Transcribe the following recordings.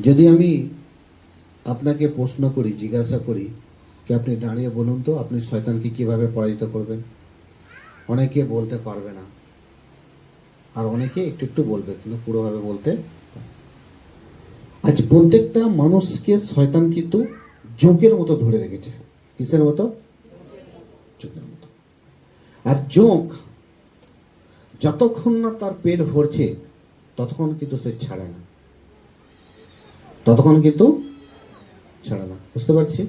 যদি আমি আপনাকে প্রশ্ন করি, জিজ্ঞাসা করি কি আপনি দাঁড়িয়ে বলুন তো আপনি শয়তানকে কিভাবে পরাজিত করবেন, অনেকে বলতে পারবে না, আর অনেকে একটু একটু বলবে কিন্তু পুরোভাবে বলতে। আজ প্রত্যেকটা মানুষকে শয়তান কিন্তু জোকের মতো ধরে রেখেছে। কিসের মতো? জোকের মতো। আর জোক যতক্ষণ না তার পেট ভরছে ততক্ষণ কিন্তু সে ছাড়ে না, ততক্ষণ কিন্তু ছাড়ে না। বুঝতে পারছি?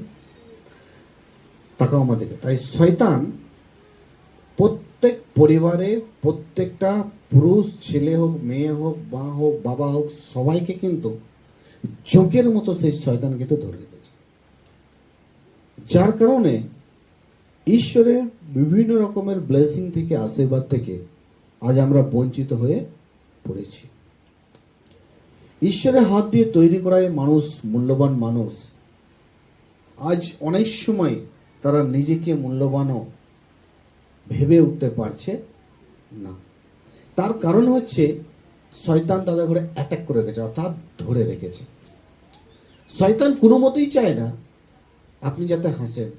তাকাও আমাদেরকে। তাই শয়তান প্রত্যেক পরিবারে, প্রত্যেকটা পুরুষ, ছেলে হোক, মেয়ে হোক, মা হোক, বাবা হোক, সবাইকে কিন্তু জোকের মতো সেই শয়তান কিন্তু ধরে রেখেছে। যার কারণে ঈশ্বরের বিভিন্ন রকমের ব্লেসিং থেকে, আশীর্বাদ থেকে আজ আমরা বঞ্চিত হয়ে পড়েছি। ঈশ্বরের হাত দিয়ে তৈরি করা এই মানুষ, মূল্যবান মানুষ, আজ অনেক সময় তারা নিজেকে মূল্যবানও ভেবে উঠতে পারছে না। তার কারণ হচ্ছে শয়তান তাদের ঘরে অ্যাটাক করে রেখেছে, অর্থাৎ ধরে রেখেছে। শয়তান কোনো মতেই চায় না আপনি যাতে হাসেন,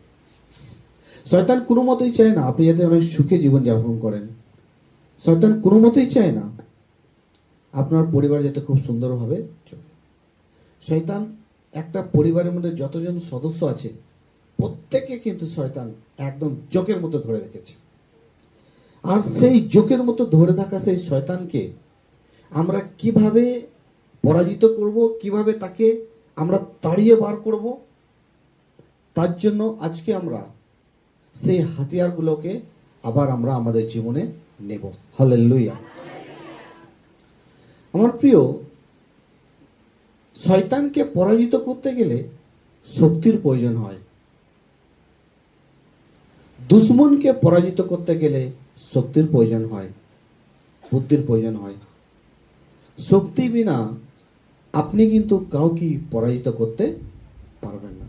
শয়তান কোনো মতেই চায় না আপনি যাতে অনেক সুখে জীবনযাপন করেন, শয়তান কোনো মতেই চায় না আপনার পরিবার যাতে খুব সুন্দরভাবে চলে। শয়তান একটা পরিবারের মধ্যে যতজন সদস্য আছে প্রত্যেককে কিন্তু শয়তান একদম জোকের মতো ধরে রেখেছে। আর সেই জোকের মতো ধরে থাকা সেই শয়তানকে আমরা কিভাবে পরাজিত করব, কিভাবে তাকে আমরা তাড়িয়ে বার করব, তার জন্য আজকে আমরা সেই হাতিয়ারগুলোকে আবার আমরা আমাদের জীবনে নেব। হালেলুয়া। আমার প্রিয়, শয়তানকে পরাজিত করতে গেলে শক্তির প্রয়োজন হয়, দুশ্মনকে পরাজিত করতে গেলে শক্তির প্রয়োজন হয়, বুদ্ধির প্রয়োজন হয়। শক্তি বিনা আপনি কিন্তু কাউকে পরাজিত করতে পারবেন না।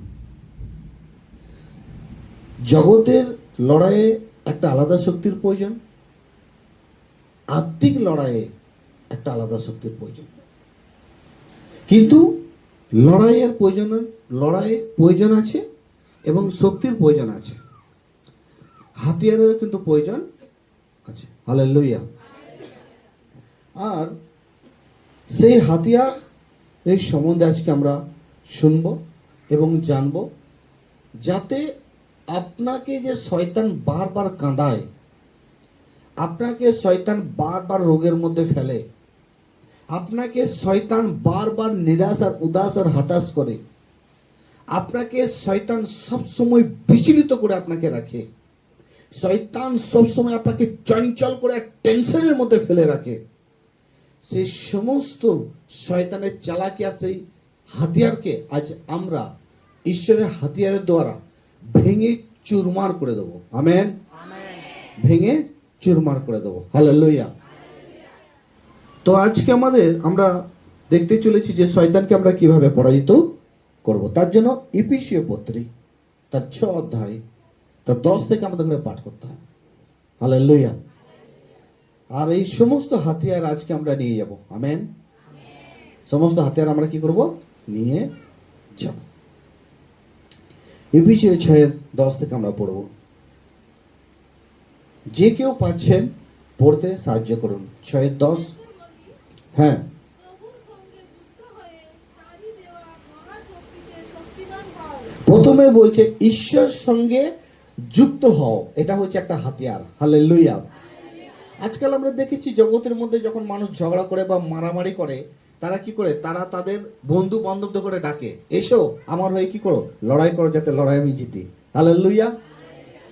জগতের লড়াইয়ে একটা আলাদা শক্তির প্রয়োজন, আত্মিক লড়াইয়ে একটা আলাদা শক্তির প্রয়োজন। কিন্তু লড়াইয়ের প্রয়োজন আছে এবং শক্তির প্রয়োজন আছে, হাতিয়ারেরও কিন্তু প্রয়োজন আছে। হালেলুয়া। আর সেই হাতিয়ার এই সম্বন্ধে আজকে আমরা শুনবো এবং জানবো, যাতে আপনাকে যে শয়তান বারবার কাঁদায়, আপনাকে শয়তান বারবার রোগের মধ্যে ফেলে, আপনাকে শয়তান বারবার নিরাশ আর উদাস আর হতাশ করে, আপনাকে শয়তান সবসময় বিচলিত করে আপনাকে রাখে, শয়তান সবসময় আপনাকে চঞ্চল করে টেনশনের মধ্যে ফেলে রাখে, সেই সমস্ত শয়তানের চালাকি আর সেই হাতিয়ারকে আজ আমরা ঈশ্বরের হাতিয়ারের দ্বারা ভেঙে চুরমার করে দেবো। আমেন। ভেঙে চুরমার করে দেবো। হালেলুয়া। তো আজকে আমরা দেখতে চলেছি যে শয়তানকে আমরা কিভাবে পরাজিত করব। তার জন্য ইফিসীয় পত্রী তার 6 অধ্যায় তার 10 থেকে আমাদের পাঠ করতে হবে। হালেলুয়া। আর এই সমস্ত হাতিয়ার আজকে আমরা নিয়ে যাব। আমেন। সমস্ত হাতিয়ার আমরা কি করব? নিয়ে যাব। ইফিসীয় 6:10 থেকে আমরা পড়ব। যে কেউ পাচ্ছেন পড়তে সাহায্য করুন। 6:10। হ্যাঁ, প্রথমে বলছে ঈশ্বর সঙ্গে যুক্ত হও, এটা হচ্ছে একটা হাতিয়ার। হালেলুয়া। আজকাল আমরা দেখেছি জগতের মধ্যে যখন মানুষ ঝগড়া করে বা মারামারি করে, তারা কি করে? তারা তাদের বন্ধু বান্ধবদের করে ডাকে, এসো আমার হয়ে কি করো, লড়াই করো, যাতে লড়াই আমি জিতি। হালেলুয়া।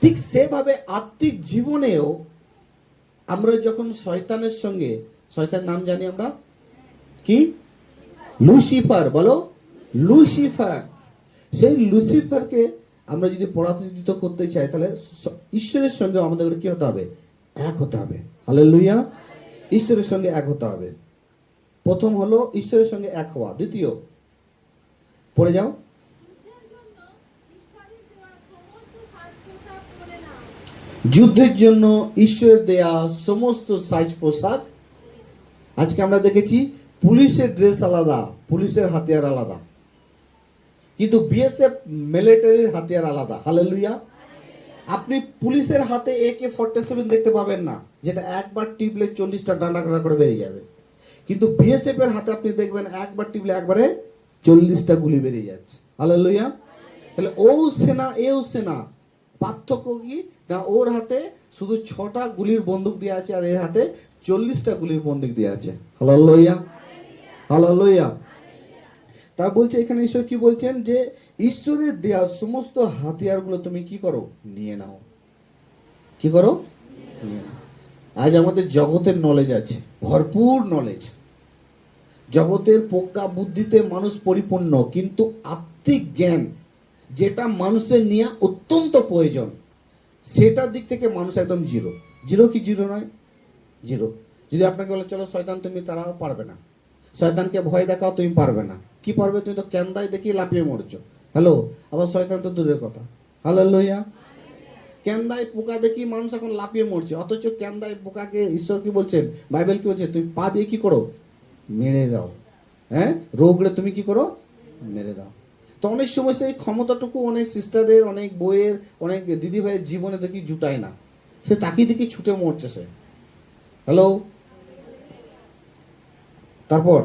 ঠিক সেভাবে আত্মিক জীবনেও আমরা যখন শয়তানের সঙ্গে, শয়তান নাম জানি আমরা কি? লুসিফার। বলো, লুসিফার। সেই লুসিফারকে আমরা যদি পরাজিত করতে চাই তাহলে ঈশ্বরের সঙ্গে আমাদের কি হতে হবে? এক হতে হবে। হালেলুয়া। ঈশ্বরের সঙ্গে এক হতে হবে। প্রথম হলো ঈশ্বরের সঙ্গে এক হওয়া। দ্বিতীয়, পড়ে যাও। যুদ্ধের জন্য ঈশ্বরের দেয়া সমস্ত সাজ পোশাক। আজকে আমরা দেখেছি পুলিশের ড্রেস আলাদা, পুলিশের হাতিয়ার আলাদা, কিন্তু বিএসএফ মিলিটারির হাতিয়ার আলাদা। হালেলুয়া। আপনি পুলিশের হাতে AK-47 দেখতে পাবেন না, যেটা একবার টিপলে 40টা ডান্ডা কাটা করে বেরিয়ে যাবে, কিন্তু বিএসএফ এর হাতে আপনি দেখবেন একবার টিপলে একবারে 40টা গুলি বেরিয়ে যাচ্ছে। হালেলুয়া। তাহলে ও সেনা এও সেনা, পার্থক্য কি না? ওর হাতে শুধু 6টা গুলির বন্দুক দিয়ে আছে, আর এর হাতে 40টা গুলির বন্দুক দিয়ে আছে। Hallelujah, hallelujah. তা বলছে এখানে ঈশ্বর কি বলছেন, যে ঈশ্বরের দেয়া সমস্ত হাতিয়ারগুলো তুমি কি করো? নিয়ে নাও। কি করো? নিয়ে নাও। আজ আমাদের জগতের নলেজ আছে, ভরপুর নলেজ, জগতের প্রজ্ঞা বুদ্ধিতে মানুষ পরিপূর্ণ, কিন্তু আত্মিক জ্ঞান যেটা মানুষের নিয়ে অত্যন্ত প্রয়োজন, সেটার দিক থেকে মানুষ একদম জিরো। জিরো কি জিরো নয়? জিরো। যদি আপনাকে বলে চলো শয়তান তুমি তারাও পারবে না, শয়তানকে ভয় দেখাও তুমি পারবে না, কি পারবে? তুমি তো ক্যান্দায় দেখিয়ে লাফিয়ে মরছো। হ্যালো। আবার শয়তান তো দূরের কথা। হালেলুয়া। ক্যান্দায় পোকা দেখি মানুষ এখন লাফিয়ে মরছে, অথচ ক্যান্দায় পোকাকে ঈশ্বর কি বলছেন, বাইবেল কি বলছে? তুমি পা দিয়ে কি করো? মেরে দাও। হ্যাঁ, রোগড়ে তুমি কি করো? মেরে দাও। তো অনেক সময় সেই ক্ষমতাটুকু অনেক সিস্টারের, অনেক বইয়ের, অনেক দিদি ভাইয়ের জীবনে দেখি জুটায় না, সে তাকিয়ে দেখি ছুটে মরছে সে। হ্যালো। তারপর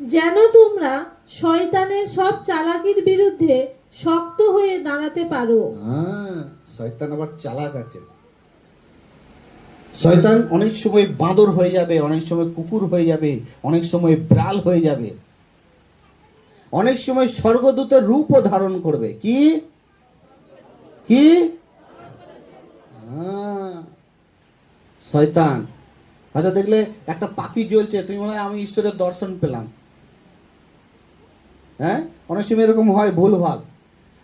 যেন তোমরা শয়তানের সব চালাকির বিরুদ্ধে শক্ত হয়ে দাঁড়াতে পারো। হ্যাঁ, শয়তান আবার চালাক আছে। শয়তান অনেক সময় বাঁদর হয়ে যাবে, অনেক সময় কুকুর হয়ে যাবে, অনেক সময় বিড়াল হয়ে যাবে, অনেক সময় স্বর্গদূতের রূপও ধারণ করবে। কি কি? হ্যাঁ, শয়তান হয়তো দেখলে একটা পাখি জ্বলছে, তুমি বলে আমি ঈশ্বরের দর্শন পেলাম। হ্যাঁ, অনেক সময় এরকম হয়, ভুল ভাল।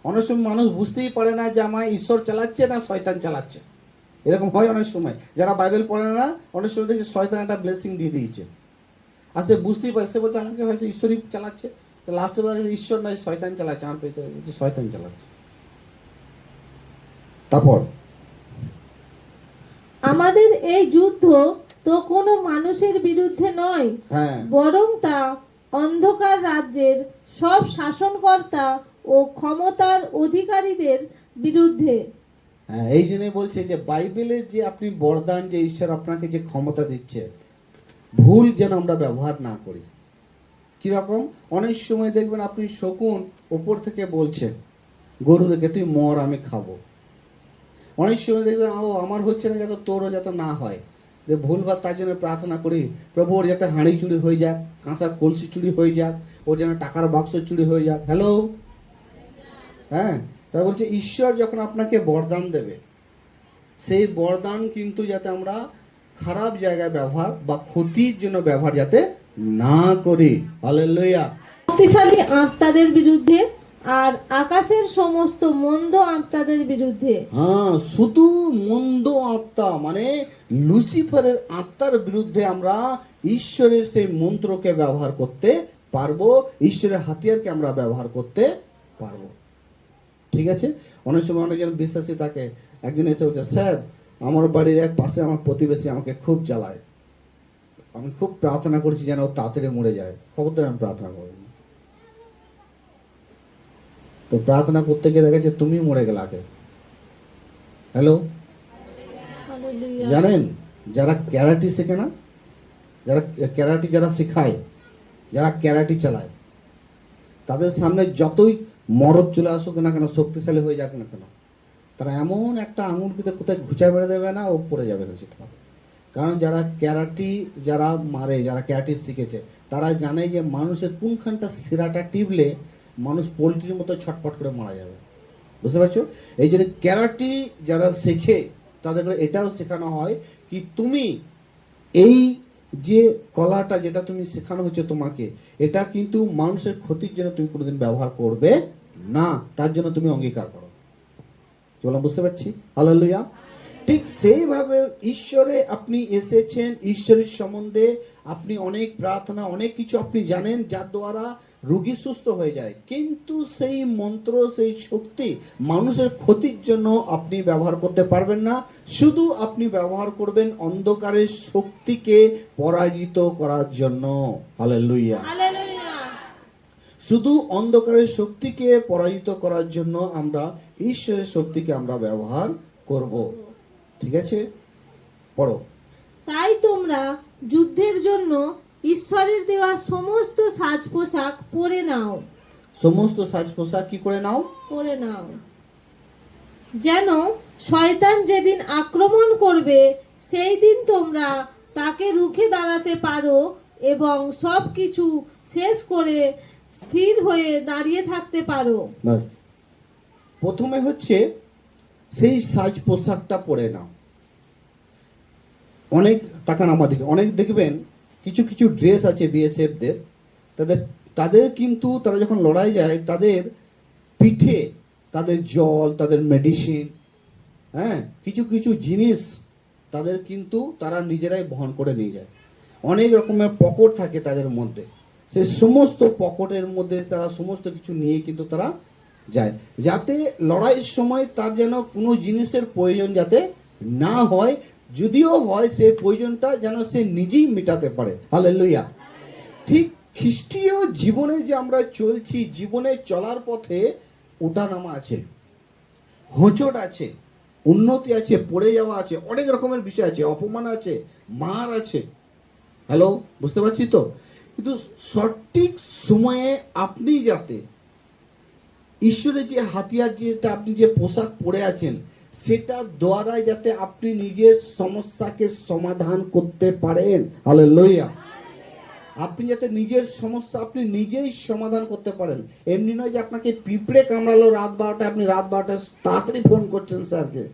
অনেক সময় মানুষ বুঝতেই পারে না যে আমায় ঈশ্বর চালাচ্ছে না শয়তান চালাচ্ছে। এরকম হয় অনেক সময়। যারা বাইবেল পড়ে না, অনেক সময় দেখছে শয়তান একটা ব্লেসিং দিয়ে দিয়েছে, আর সে বুঝতেই পারে, সে বলছে আমাকে হয়তো ঈশ্বরই চালাচ্ছে। লাস্টে বলে ঈশ্বর নয়, শয়তান চালাচ্ছে, আমার পেতে শয়তান চালাচ্ছে। তারপর আমাদের এই যুদ্ধ তো কোনো মানুষের বিরুদ্ধে নয়, হ্যাঁ, বরং তা অন্ধকার রাজ্যের সব শাসনকর্তা ও ক্ষমতার অধিকারীদের বিরুদ্ধে। হ্যাঁ, এই জন্যই বলছে যে বাইবেলের যে আপনি বরদান, যে ঈশ্বর আপনাকে যে ক্ষমতা দিচ্ছে, ভুল যেন আমরা ব্যবহার না করি। কিরকম? অনেক সময় দেখবেন আপনি শকুন ওপর থেকে বলছে গরু দেখে তুই মর আমি খাবো। অনেক সময় দেখবেন ও আমার হচ্ছে না, যাতে তোরও যাতে না হয়, যে ভুলভাল, তার জন্য প্রার্থনা করি প্রভু ওর যাতে হাঁড়ি চুরি হয়ে যাক, কাঁসার কলসি চুরি হয়ে যাক, ওর যেন টাকার বাক্স চুরি হয়ে যাক। হ্যালো। হ্যাঁ, তারা বলছে ঈশ্বর যখন আপনাকে বরদান দেবে, সেই বরদান কিন্তু যাতে আমরা খারাপ জায়গায় ব্যবহার বা ক্ষতির জন্য ব্যবহার যাতে না করি। হালেলুয়া। শক্তিশালী আত্মাদের বিরুদ্ধে আর আকাশের সমস্ত মন্দ আত্মাদের বিরুদ্ধে। হ্যাঁ, শুধু মন্দ আত্মা মানে লুসিফারের আত্মার বিরুদ্ধে আমরা ঈশ্বরের সেই মন্ত্রকে ব্যবহার করতে পারবো, ঈশ্বরের হাতিয়ারকে আমরা ব্যবহার করতে পারবো। ঠিক আছে। অনেক সময় অনেকজন বিশ্বাসী থাকে, একজন এসে বলছে স্যার আমার বাড়ির এক পাশে আমার প্রতিবেশী আমাকে খুব জ্বালায়, আমি খুব প্রার্থনা করছি যেন ও তাড়াতাড়ি মরে যায়। খবরদার আমি প্রার্থনা করবো না। তো প্রার্থনা করতে গিয়ে দেখেছে তুমি মরে গেলে আগে। হ্যালো। হালেলুয়া। জানেন যারা ক্যারাটি শেখে না, যারা ক্যারাটি যারা শেখায়, যারা ক্যারাটি চালায়, তাদের সামনে যতই মরদ চলে আসুক না কেন, শক্তিশালী হয়ে যাক না কেন, তারা এমন একটা আঙুল পিতে কোথায় ঘুচা বেড়ে দেবে না, ও পড়ে যাবে না চিৎকার। কারণ যারা ক্যারাটি যারা মারে, যারা ক্যারাটি শিখেছে, তারা জানে যে মানুষের কোনখানটা শিরাটা টিপলে মানুষ পোলট্রির মতো ছটপট করে মারা যাবে। বুঝতে পারছো? এই জন্য ক্যারাটি যারা শেখে তাদের এটাও শেখানো হয় কি তুমি এই যে কলাটা যেটা তুমি শেখানো হচ্ছে তোমাকে, এটা কিন্তু মানুষের ক্ষতির জন্য তুমি কোনোদিন ব্যবহার করবে না, তার জন্য তুমি অঙ্গীকার করো। কি বললাম বুঝতে পারছি? হালেলুয়া। ঠিক সেইভাবে ঈশ্বরে আপনি এসেছেন, ঈশ্বরের সম্বন্ধে আপনি অনেক প্রার্থনা, অনেক কিছু আপনি জানেন, যার দ্বারা রোগী সুস্থ হয়ে যায়, কিন্তু সেই মন্ত্র, সেই শক্তি মানুষের ক্ষতির জন্য আপনি ব্যবহার করতে পারবেন না। শুধু আপনি ব্যবহার করবেন অন্ধকারের শক্তিকে পরাজিত করার জন্য। হালেলুয়া। হালেলুয়া। শুধু অন্ধকারের শক্তিকে পরাজিত করার জন্য আমরা ঈশ্বরের শক্তিকে আমরা ব্যবহার করব। ঠিক আছে, পড়ো। তাই তোমরা যুদ্ধের জন্য ঈশ্বরের দেওয়া সমস্ত সাজ পোশাক পরে নাও। সমস্ত সাজ পোশাক কি করে নাও? পরে নাও, যেন শয়তান যেদিন আক্রমণ করবে সেই দিন তোমরা তাকে রুখে দাঁড়াতে পারো এবং সব কিছু শেষ করে স্থির হয়ে দাঁড়িয়ে থাকতে পারো। বাস, প্রথমে হচ্ছে সেই সাজ পোশাকটা পরে নাও। অনেক তাকান আমাদেরকে, অনেক দেখবেন কিছু কিছু ড্রেস আছে বিএসএফদের, তাদের কিন্তু তারা যখন লড়াই যায় তাদের পিঠে তাদের জল, তাদের মেডিসিন, হ্যাঁ, কিছু কিছু জিনিস তাদের কিন্তু তারা নিজেরাই বহন করে নিয়ে যায়। অনেক রকমের পকেট থাকে তাদের মধ্যে, সেই সমস্ত পকেটের মধ্যে তারা সমস্ত কিছু নিয়ে কিন্তু তারা যায়, যাতে লড়াইয়ের সময় তার যেন কোনো জিনিসের প্রয়োজন যাতে না হয়, যদিও হয় সেই প্রয়োজনটা যেন সে নিজেই মেটাতে পারে। হালেলুয়া। ঠিক খ্রিস্টীয় জীবনে যে আমরা চলছি, জীবনে চলার পথে ওঠানামা আছে, হোঁচট আছে, উন্নতি আছে, পড়ে যাওয়া আছে, অনেক রকমের বিষয় আছে, অপমান আছে, মার আছে। হ্যালো, বুঝতে পারছি তো? কিন্তু সঠিক সময়ে আপনি যাতে ঈশ্বরের যে হাতিয়ার, যেটা আপনি যে পোশাক পরে আছেন, সেটা দ্বারা যাতে আপনি নিজের সমস্যাকে সমাধান করতে পারেন। হালেলুয়া। আপনি যাতে নিজের সমস্যা আপনি নিজেই সমাধান করতে পারেন। এমনি নয় যে আপনাকে পিঁপড়ে কামড়ালো রাত 12টায়, আপনি রাত 12টায় তাড়াতাড়ি ফোন করছেন স্যারকে,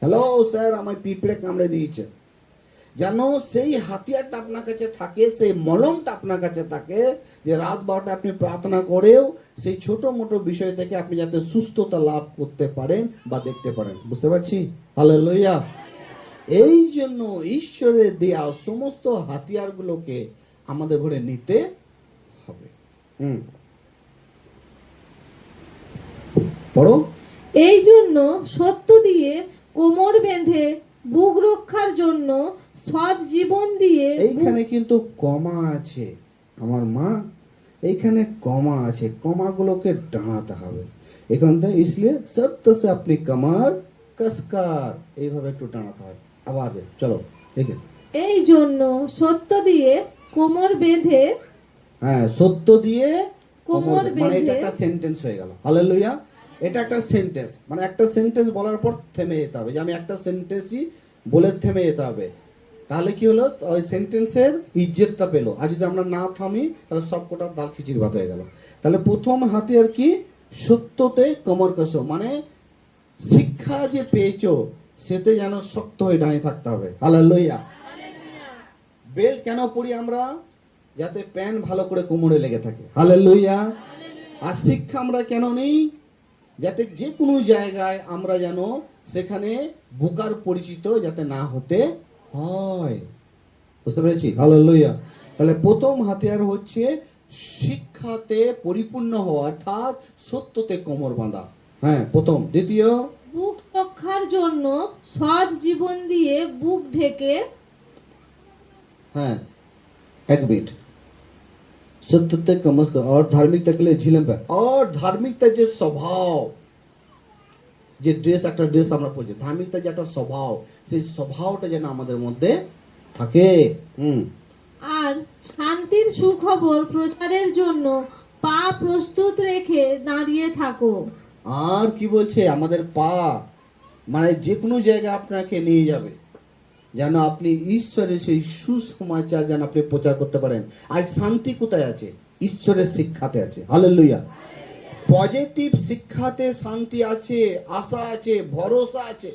হ্যালো স্যার আমায় পিঁপড়ে কামড়ে দিয়েছে। যেন সেই হাতিয়ারটা আপনার কাছে থাকে, সেই মলমটা আপনার কাছে থাকে, যে রাত 12টায় আপনি প্রার্থনা করেও সেই ছোট মোটো বিষয় থেকে আপনি যাতে সুস্থতা লাভ করতে পারেন বা দেখতে পারেন। বুঝতে পারছি? হালেলুয়া। এই জন্য ঈশ্বরের দেয়া সমস্ত হাতিয়ারগুলোকে আমাদের ঘরে নিতে হবে। পড়ো। এই জন্য সত্য দিয়ে কোমর বেঁধে বুক রক্ষার জন্য সৎ জীবন দিয়ে এইখানে কিন্তু কমা আছে আমার মা, এইখানে কমা আছে, কমাগুলোকে ডানাতে হবে এখান থেকে। इसलिए सत्य से अपनी कमर कसकर এইভাবে একটু ডানাতে হয়। আবার চলো দেখে। এই জন্য সত্য দিয়ে কোমর বেঁধে, হ্যাঁ, সত্য দিয়ে কোমর মানে এটা বেঁধে, একটা সেন্টেন্স হয়ে গেল। হালেলুয়া। এটা একটা সেন্টেন্স, মানে একটা সেন্টেন্স বলার পর থেমে যেতে হবে, যে আমি একটা সেন্টেন্সই বলে থেমে যেতে হবে। তাহলে কি হলো, ওই সেন্টেন্সের ইজ্জতটা পেলো। আর যদি আমরা না থামি তাহলে সব কটা দাল খিচির ভাত হয়ে গেল। তাহলে প্রথম হাতিয়ার কি? সত্যতে কমর কষো, মানে শিক্ষা যে পেয়েছো সেতে যেন শক্ত হয়ে দাঁড়িয়ে থাকতে হবে। হালেলুয়া। বেল্ট কেন পরি আমরা? যাতে প্যান ভালো করে কোমরে লেগে থাকে। হালেলুয়া। আর শিক্ষা আমরা কেন নেই? যাতে যে কোনো জায়গায় আমরা যেন সেখানে বোকার পরিচিত যাতে না হতে হয়। বুঝতে পেরেছি? হালেলুয়া। তাহলে প্রথম হাতিয়ার হচ্ছে শিক্ষাতে পরিপূর্ণ হওয়া, অর্থাৎ সত্যতে কোমর বাঁধা। হ্যাঁ, প্রথম। দ্বিতীয়, বুক রক্ষার জন্য সৎ জীবন দিয়ে বুক ঢেকে, हाँ एक मिनट, सत्यते कमस का और धार्मिकता के लिए झिलम पे, और धार्मिकता যে স্বভাব, যে ড্রেস, একটা ড্রেস আমরা পড়ছি, ধার্মিকতা যে একটা স্বভাব, সেই স্বভাবটা যেন আমাদের মধ্যে থাকে। আর শান্তির সুখবর প্রচারের জন্য পা প্রস্তুত রেখে দাঁড়িয়ে থাকো। আর কি বলছে? আমাদের পা মানে যে কোনো জায়গায় আপনাকে নিয়ে যাবে, যেন আপনি ঈশ্বরের সেই সুসমাচার যেন আপনি প্রচার করতে পারেন। আর শান্তি কোথায় আছে? ঈশ্বরের শিক্ষাতে আছে। হালেলুয়া। পজিটিভ শিক্ষাতে শান্তি আছে, আশা আছে, ভরসা আছে।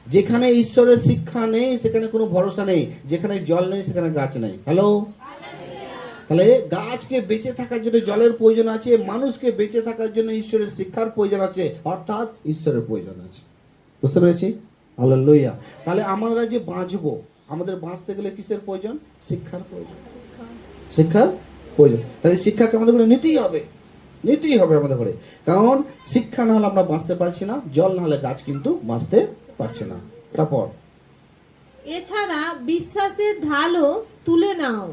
যেখানে ঈশ্বরের শিক্ষা নেই সেখানে কোনো ভরসা নেই, যেখানে জল নেই সেখানে গাছ নেই। হ্যালো। তাহলে গাছকে বেঁচে থাকার জন্য জলের প্রয়োজন আছে, মানুষকে বেঁচে থাকার জন্য ঈশ্বরের শিক্ষার প্রয়োজন আছে, অর্থাৎ ঈশ্বরের প্রয়োজন আছে। বুঝতে পেরেছি? হালেলুয়া। তাহলে আমরা যে বাঁচবো, আমাদের বাঁচতে গেলে কিসের প্রয়োজন? শিক্ষার প্রয়োজন। শিক্ষার প্রয়োজন। তাহলে শিক্ষাকে আমাদের করে নিতেই হবে, নিতেই হবে আমাদের করে। কারণ শিক্ষা না হলে আমরা বাঁচতে পারছি না, জল না হলে গাছ কিন্তু বাঁচতে পারছে না। তারপর এছাড়া বিশ্বাসের ঢালও তুলে নাও।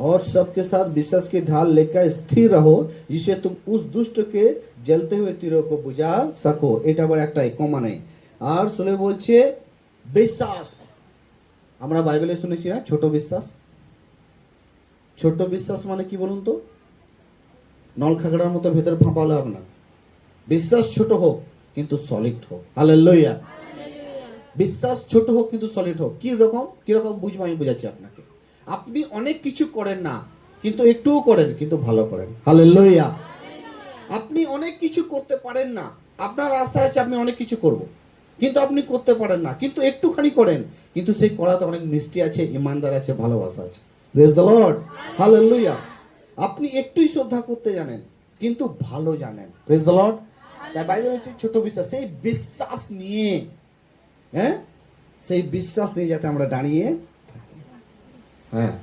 और सबके साथ विश्वास की ढाल लेकर स्थिर रहो, जिससे तुम उस दुष्ट के जलते हुए तीरों को बुझा सको। এটা আবার একটাই কমা নেই। আর শুনে বলছে বিশ্বাস। আমরা বাইবেলে শুনেছি না ছোট বিশ্বাস। ছোট বিশ্বাস মানে কি বলুন তো? নল খাগড়ার মতো ভেতর ফাঁপা হলে হবে না। বিশ্বাস ছোট হোক কিন্তু সলিড হোক। হালেলুয়া। বিশ্বাস ছোট হোক কিন্তু সলিড হোক। কি রকম বুঝবো আমি বুঝাচ্ছি আপনাকে। আপনি অনেক কিছু করেন না, কিন্তু একটুও করেন, কিন্তু ভালো করেন। হালেলুয়া। আপনি অনেক কিছু করতে পারেন না, আপনার আশা আছে আপনি অনেক কিছু করব, কিন্তু আপনি করতে পারেন না, কিন্তু একটুখানি করেন, কিন্তু সেই করাতে অনেক মিষ্টি আছে, ইমানদার আছে, ভালোবাসা আছে। Praise the lord. হালেলুয়া। আপনি একটুই শ্রদ্ধা করতে জানেন, কিন্তু ভালো জানেন। Praise the lord. তাই বাইবেল হচ্ছে ছোট বিশ্বাস। সেই বিশ্বাস নিয়ে, হ্যাঁ, সেই বিশ্বাস নিয়ে যাতে আমরা দাঁড়িয়ে থাকি। হ্যাঁ,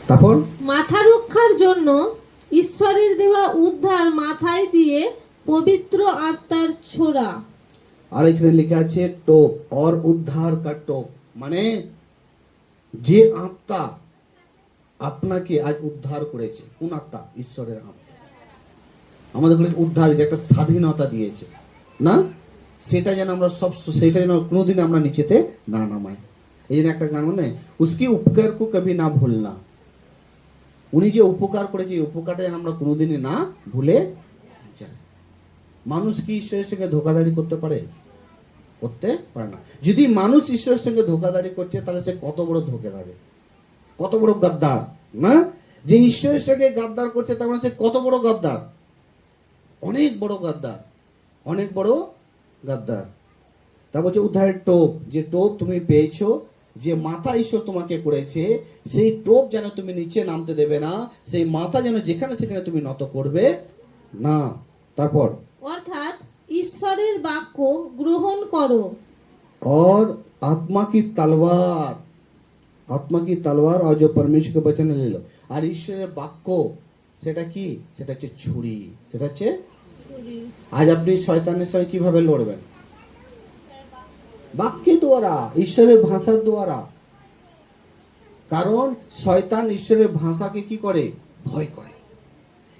তারপর মাথা রক্ষার জন্য ঈশ্বরের দেওয়া উদ্ধার মাথায় দিয়ে পবিত্র আত্মার ছোড়া। আর এখানে লেখা আছে টোপ, और উদ্ধার কা টোপ, মানে যে আত্মা আপনাকে আজ উদ্ধার করেছে। কোন আত্মা? ঈশ্বরের আত্মা। আমাদের উদ্ধার, যে একটা স্বাধীনতা দিয়েছে না, সেটা যেন আমরা সেটা যেন কোনোদিন আমরা নিচেতে না নামাই। এই জন্য একটা গান মানে উসকি উপকার কো কবি না ভুলনা। উনি যে উপকার করেছে, এই উপকারটা যেন আমরা কোনোদিনই না ভুলে যাই। মানুষ কি ঈশ্বরের সঙ্গে ধোঁকাধাড়ি করতে পারে? করতে পারে না। যদি মানুষ ঈশ্বরের সঙ্গে ধোঁকাধাড়ি করছে, তাহলে সে কত বড় ধোঁকাধাড়ি, কত বড় গাদ্দার না? যে ঈশ্বরের সঙ্গে গাদ্দার করছে, তার মানে সে কত বড় গাদ্দার, অনেক বড় গাদ্দার, অনেক বড় গাদ্দার। তা বলছে উদ্ধারের টোপ, যে টোপ তুমি পেয়েছো, যে মাথা ঈশ্বর তোমাকে করেছে, সেই টোপ যেন তুমি নিচে নামতে দেবে না, সেই মাথা যেন যেখানে সেখানে তুমি নত করবে না। তারপর অর্থাৎ ঈশ্বরের বাক্য গ্রহণ করো। और आत्मा की तलवार, आत्मा की तलवार और जो परमेश्वर के वचन ले लो। আর ঈশ্বরের বাক্য সেটা কি? সেটা হচ্ছে ছুরি। সেটা হচ্ছে আজ আপনি শয়তানের সঙ্গে কিভাবে লড়বেন? বাক্যের দ্বারা, ঈশ্বরের ভাষার দ্বারা। কারণ শয়তান ঈশ্বরের ভাষাকে কি করে? ভয় করে।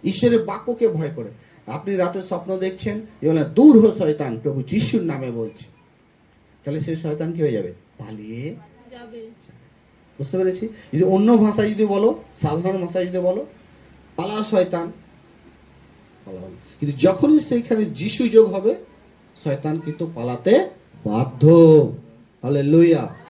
ঈশ্বরের বাক্যকে ভয় করে। আপনি রাতে স্বপ্ন দেখছেন, যে বলে দূর হো শয়তান, প্রভু যিশুর নামে বলছে, তাহলে সে শয়তান কি হয়ে যাবে? পালিয়ে যাবে। বুঝতে পেরেছি? যদি অন্য ভাষায় যদি বলো, সাধারণ ভাষায় যদি বলো, পালা শয়তান, পালাবে। কিন্তু যখনই সেইখানে যিশু যোগ হবে, শয়তান কিন্তু পালাতে বাধ্য। হালেলুয়া।